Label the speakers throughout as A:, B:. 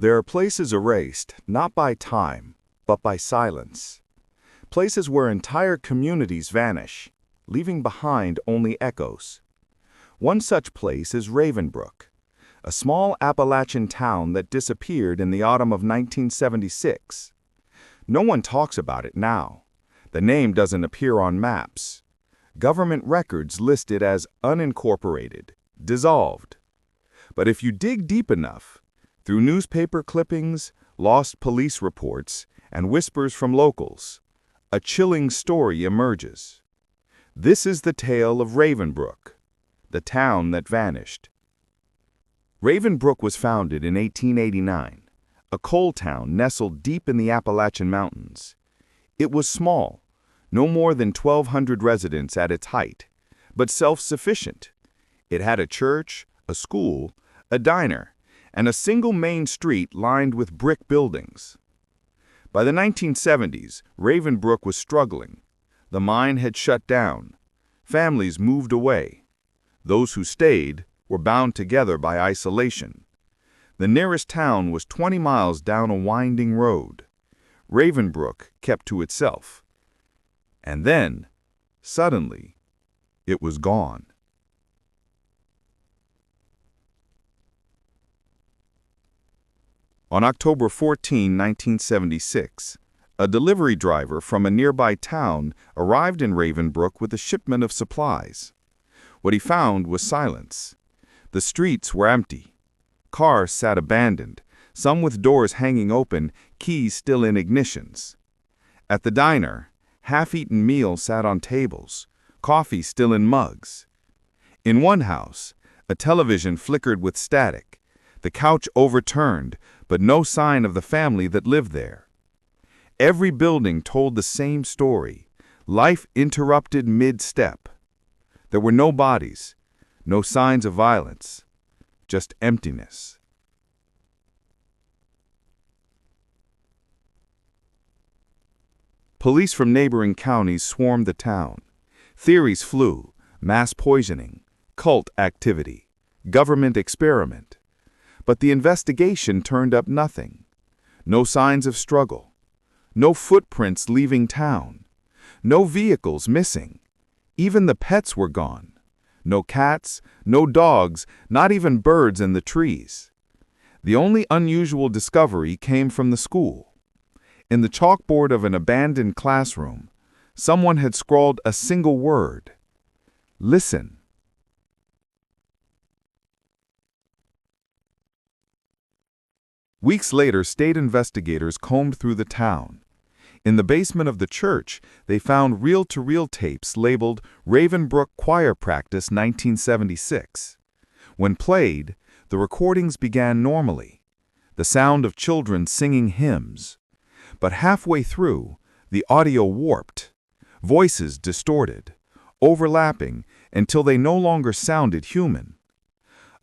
A: There are places erased, not by time, but by silence. Places where entire communities vanish, leaving behind only echoes. One such place is Ravenbrook, a small Appalachian town that disappeared in the autumn of 1976. No one talks about it now. The name doesn't appear on maps. Government records list it as unincorporated, dissolved. But if you dig deep enough, through newspaper clippings, lost police reports, and whispers from locals, a chilling story emerges. This is the tale of Ravenbrook, the town that vanished. Ravenbrook was founded in 1889, a coal town nestled deep in the Appalachian Mountains. It was small, no more than 1,200 residents at its height, but self-sufficient. It had a church, a school, a diner, and a single main street lined with brick buildings. By the 1970s, Ravenbrook was struggling. The mine had shut down. Families moved away. Those who stayed were bound together by isolation. The nearest town was 20 miles down a winding road. Ravenbrook kept to itself. And then, suddenly, it was gone. On October 14, 1976, a delivery driver from a nearby town arrived in Ravenbrook with a shipment of supplies. What he found was silence. The streets were empty. Cars sat abandoned, some with doors hanging open, keys still in ignitions. At the diner, half-eaten meals sat on tables, coffee still in mugs. In one house, a television flickered with static, the couch overturned, but no sign of the family that lived there. Every building told the same story, life interrupted mid-step. There were no bodies, no signs of violence, just emptiness. Police from neighboring counties swarmed the town. Theories flew: mass poisoning, cult activity, government experiment. But the investigation turned up nothing. No signs of struggle. No footprints leaving town. No vehicles missing. Even the pets were gone. No cats, no dogs, not even birds in the trees. The only unusual discovery came from the school. In the chalkboard of an abandoned classroom, someone had scrawled a single word: listen. Weeks later, state investigators combed through the town. In the basement of the church, they found reel-to-reel tapes labeled Ravenbrook Choir Practice 1976. When played, the recordings began normally, the sound of children singing hymns. But halfway through, the audio warped, voices distorted, overlapping until they no longer sounded human.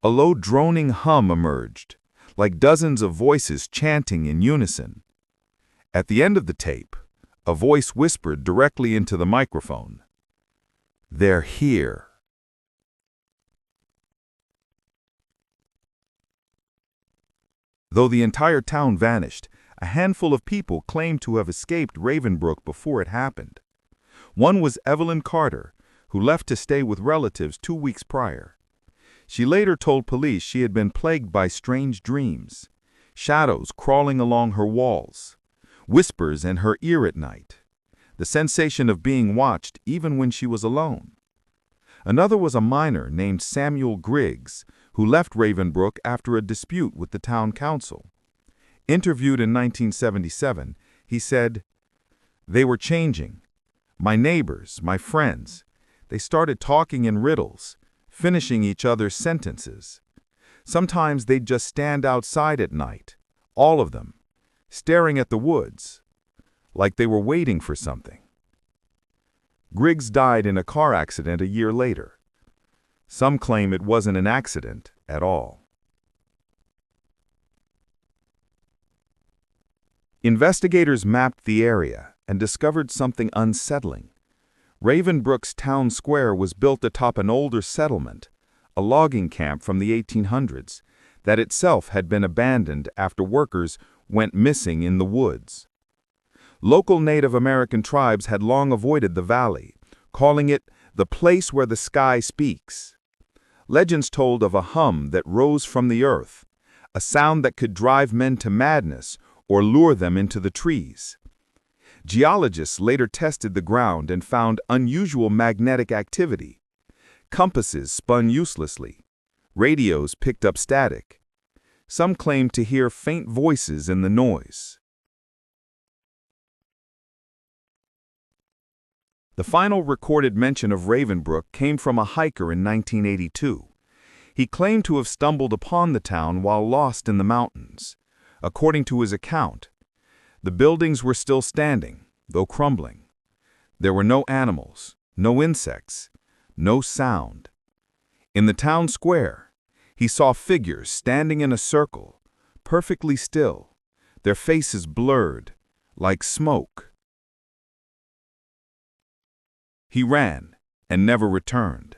A: A low droning hum emerged, like dozens of voices chanting in unison. At the end of the tape, a voice whispered directly into the microphone, "They're here." Though the entire town vanished, a handful of people claimed to have escaped Ravenbrook before it happened. One was Evelyn Carter, who left to stay with relatives 2 weeks prior. She later told police she had been plagued by strange dreams, shadows crawling along her walls, whispers in her ear at night, the sensation of being watched even when she was alone. Another was a miner named Samuel Griggs, who left Ravenbrook after a dispute with the town council. Interviewed in 1977, he said, "They were changing. My neighbors, my friends, they started talking in riddles, finishing each other's sentences. Sometimes they'd just stand outside at night, all of them, staring at the woods, like they were waiting for something." Griggs died in a car accident a year later. Some claim it wasn't an accident at all. Investigators mapped the area and discovered something unsettling. Ravenbrook's town square was built atop an older settlement, a logging camp from the 1800s, that itself had been abandoned after workers went missing in the woods. Local Native American tribes had long avoided the valley, calling it the place where the sky speaks. Legends told of a hum that rose from the earth, a sound that could drive men to madness or lure them into the trees. Geologists later tested the ground and found unusual magnetic activity. Compasses spun uselessly. Radios picked up static. Some claimed to hear faint voices in the noise. The final recorded mention of Ravenbrook came from a hiker in 1982. He claimed to have stumbled upon the town while lost in the mountains. According to his account, the buildings were still standing, though crumbling. There were no animals, no insects, no sound. In the town square, he saw figures standing in a circle, perfectly still, their faces blurred, like smoke. He ran and never returned.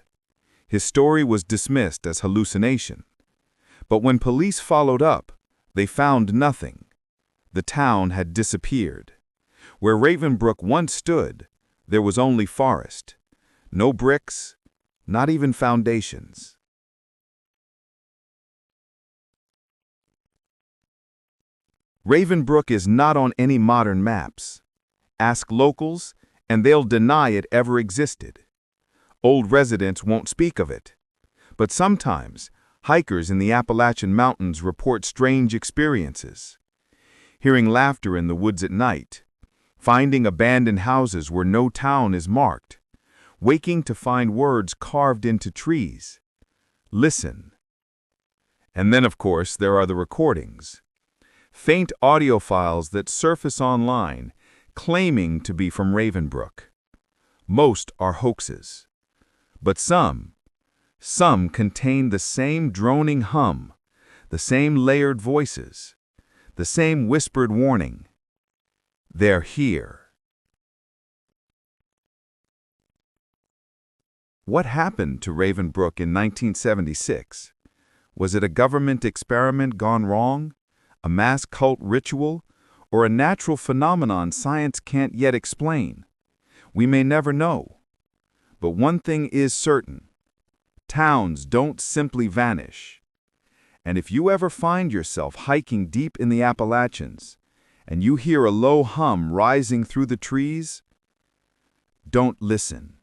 A: His story was dismissed as hallucination. But when police followed up, they found nothing. The town had disappeared. Where Ravenbrook once stood, there was only forest. No bricks, not even foundations. Ravenbrook is not on any modern maps. Ask locals, and they'll deny it ever existed. Old residents won't speak of it. But sometimes, hikers in the Appalachian Mountains report strange experiences. Hearing laughter in the woods at night, finding abandoned houses where no town is marked, waking to find words carved into trees. Listen. And then, of course, there are the recordings. Faint audio files that surface online, claiming to be from Ravenbrook. Most are hoaxes. But some contain the same droning hum, the same layered voices, the same whispered warning. They're here. What happened to Ravenbrook in 1976? Was it a government experiment gone wrong, a mass cult ritual, or a natural phenomenon science can't yet explain? We may never know. But one thing is certain. Towns don't simply vanish. And if you ever find yourself hiking deep in the Appalachians, and you hear a low hum rising through the trees, don't listen.